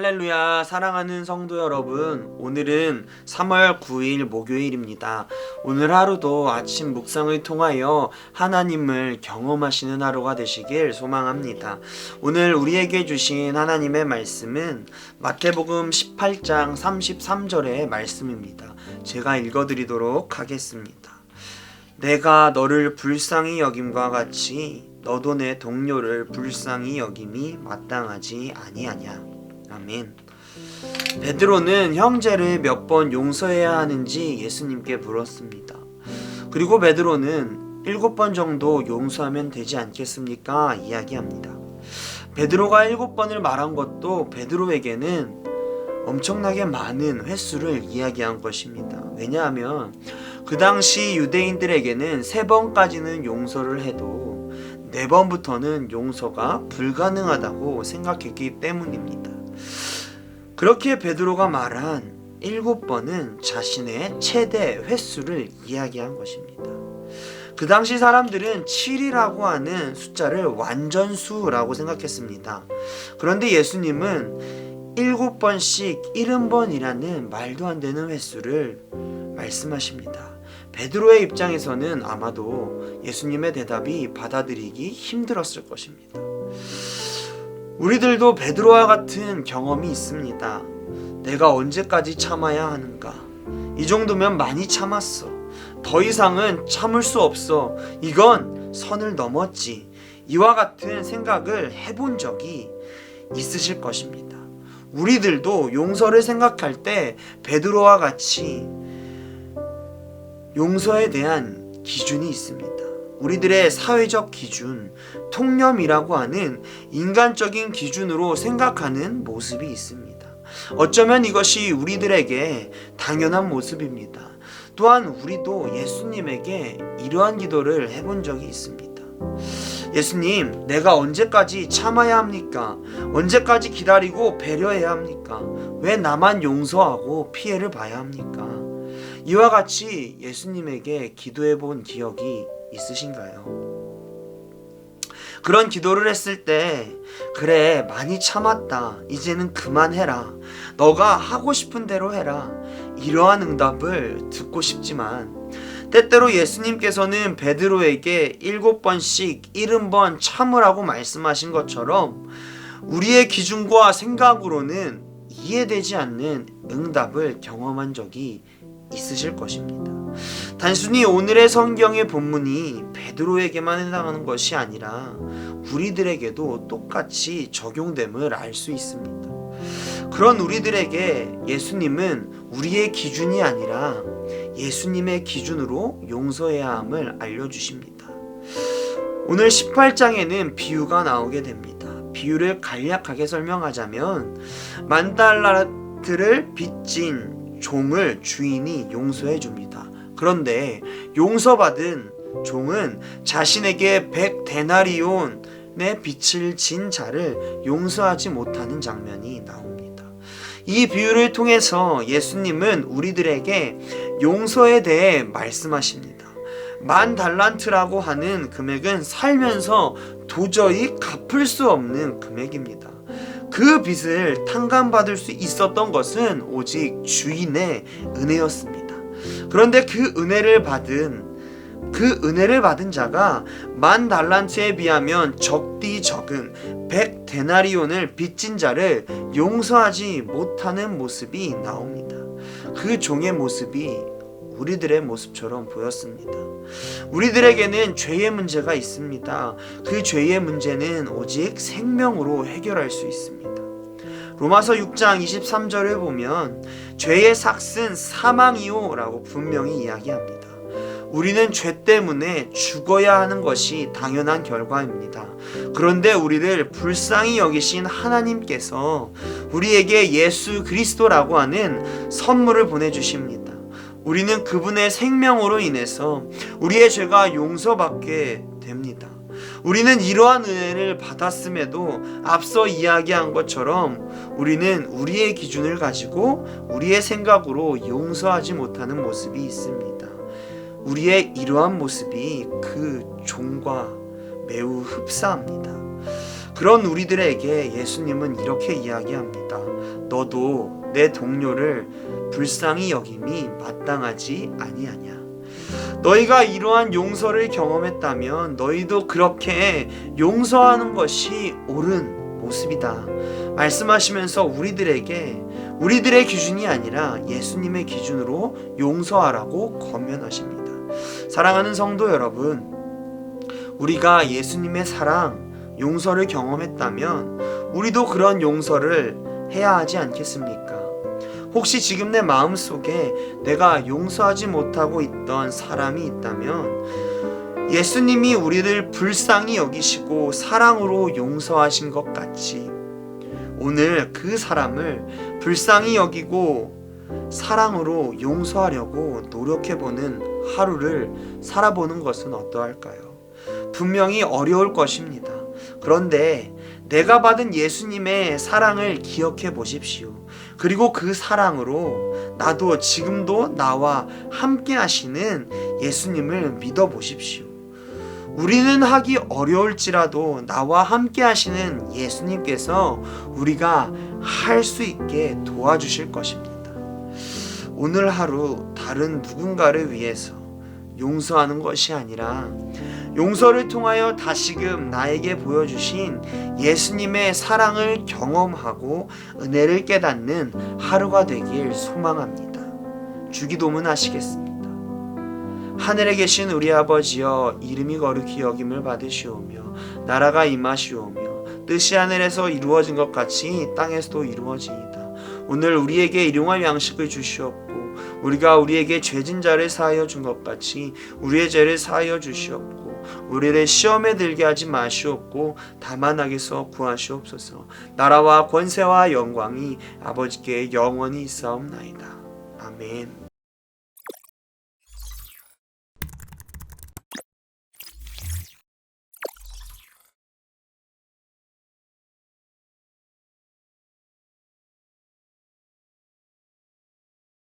할렐루야, 사랑하는 성도 여러분, 오늘은 3월 9일 목요일입니다. 오늘 하루도 아침 묵상을 통하여 하나님을 경험하시는 하루가 되시길 소망합니다. 오늘 우리에게 주신 하나님의 말씀은 마태복음 18장 33절의 말씀입니다. 제가 읽어드리도록 하겠습니다. 내가 너를 불쌍히 여김과 같이 너도 내 동료를 불쌍히 여김이 마땅하지 아니하냐. 아멘. 베드로는 형제를 몇 번 용서해야 하는지 예수님께 물었습니다. 그리고 베드로는 7번 정도 용서하면 되지 않겠습니까? 이야기합니다. 베드로가 7번을 말한 것도 베드로에게는 엄청나게 많은 횟수를 이야기한 것입니다. 왜냐하면 그 당시 유대인들에게는 3번까지는 용서를 해도 4번부터는 용서가 불가능하다고 생각했기 때문입니다. 그렇게 베드로가 말한 7번은 자신의 최대 횟수를 이야기한 것입니다. 그 당시 사람들은 7이라고 하는 숫자를 완전수라고 생각했습니다. 그런데 예수님은 7번씩 70번이라는 말도 안 되는 횟수를 말씀하십니다. 베드로의 입장에서는 아마도 예수님의 대답이 받아들이기 힘들었을 것입니다. 우리들도 베드로와 같은 경험이 있습니다. 내가 언제까지 참아야 하는가? 이 정도면 많이 참았어. 더 이상은 참을 수 없어. 이건 선을 넘었지. 이와 같은 생각을 해본 적이 있으실 것입니다. 우리들도 용서를 생각할 때 베드로와 같이 용서에 대한 기준이 있습니다. 우리들의 사회적 기준, 통념이라고 하는 인간적인 기준으로 생각하는 모습이 있습니다. 어쩌면 이것이 우리들에게 당연한 모습입니다. 또한 우리도 예수님에게 이러한 기도를 해본 적이 있습니다. 예수님, 내가 언제까지 참아야 합니까? 언제까지 기다리고 배려해야 합니까? 왜 나만 용서하고 피해를 봐야 합니까? 이와 같이 예수님에게 기도해 본 기억이 있으신가요? 그런 기도를 했을 때 그래, 많이 참았다. 이제는 그만해라. 너가 하고 싶은 대로 해라. 이러한 응답을 듣고 싶지만 때때로 예수님께서는 베드로에게 7번씩 70번 참으라고 말씀하신 것처럼 우리의 기준과 생각으로는 이해되지 않는 응답을 경험한 적이 있으실 것입니다. 단순히 오늘의 성경의 본문이 베드로에게만 해당하는 것이 아니라 우리들에게도 똑같이 적용됨을 알 수 있습니다. 그런 우리들에게 예수님은 우리의 기준이 아니라 예수님의 기준으로 용서해야 함을 알려주십니다. 오늘 18장에는 비유가 나오게 됩니다. 비유를 간략하게 설명하자면 10,000달란트를 빚진 종을 주인이 용서해 줍니다. 그런데 용서받은 종은 자신에게 100데나리온의 빚을 진 자를 용서하지 못하는 장면이 나옵니다. 이 비유를 통해서 예수님은 우리들에게 용서에 대해 말씀하십니다. 10,000달란트라고 하는 금액은 살면서 도저히 갚을 수 없는 금액입니다. 그 빚을 탕감받을 수 있었던 것은 오직 주인의 은혜였습니다. 그런데 그 은혜를 받은 자가 10,000달란트에 비하면 적디 적은 100데나리온을 빚진 자를 용서하지 못하는 모습이 나옵니다. 그 종의 모습이 우리들의 모습처럼 보였습니다. 우리들에게는 죄의 문제가 있습니다. 그 죄의 문제는 오직 생명으로 해결할 수 있습니다. 로마서 6장 23절을 보면 죄의 삭은 사망이요 라고 분명히 이야기합니다. 우리는 죄 때문에 죽어야 하는 것이 당연한 결과입니다. 그런데 우리를 불쌍히 여기신 하나님께서 우리에게 예수 그리스도라고 하는 선물을 보내주십니다. 우리는 그분의 생명으로 인해서 우리의 죄가 용서받게 됩니다. 우리는 이러한 은혜를 받았음에도 앞서 이야기한 것처럼 우리는 우리의 기준을 가지고 우리의 생각으로 용서하지 못하는 모습이 있습니다. 우리의 이러한 모습이 그 종과 매우 흡사합니다. 그런 우리들에게 예수님은 이렇게 이야기합니다. 너도 내 동료를 불쌍히 여김이 마땅하지 아니하냐. 너희가 이러한 용서를 경험했다면 너희도 그렇게 용서하는 것이 옳은 모습이다. 말씀하시면서 우리들의 기준이 아니라 예수님의 기준으로 용서하라고 권면하십니다. 사랑하는 성도 여러분, 우리가 예수님의 사랑, 용서를 경험했다면 우리도 그런 용서를 해야 하지 않겠습니까? 혹시 지금 내 마음속에 내가 용서하지 못하고 있던 사람이 있다면 예수님이 우리를 불쌍히 여기시고 사랑으로 용서하신 것 같이 오늘 그 사람을 불쌍히 여기고 사랑으로 용서하려고 노력해보는 하루를 살아보는 것은 어떠할까요? 분명히 어려울 것입니다. 그런데 내가 받은 예수님의 사랑을 기억해 보십시오. 그리고 그 사랑으로 나도 지금도 나와 함께 하시는 예수님을 믿어 보십시오. 우리는 하기 어려울지라도 나와 함께 하시는 예수님께서 우리가 할 수 있게 도와주실 것입니다. 오늘 하루 다른 누군가를 위해서 용서하는 것이 아니라 용서를 통하여 다시금 나에게 보여주신 예수님의 사랑을 경험하고 은혜를 깨닫는 하루가 되길 소망합니다. 주기도문 하시겠습니다. 하늘에 계신 우리 아버지여, 이름이 거룩히 여김을 받으시오며 나라가 임하시오며 뜻이 하늘에서 이루어진 것 같이 땅에서도 이루어지이다. 오늘 우리에게 일용할 양식을 주시옵고 우리가 우리에게 죄진 자를 사하여 준 것 같이 우리의 죄를 사하여 주시옵고 우리를 시험에 들게 하지 마시옵고 다만 악에서 구하시옵소서. 나라와 권세와 영광이 아버지께 영원히 있사옵나이다. 아멘.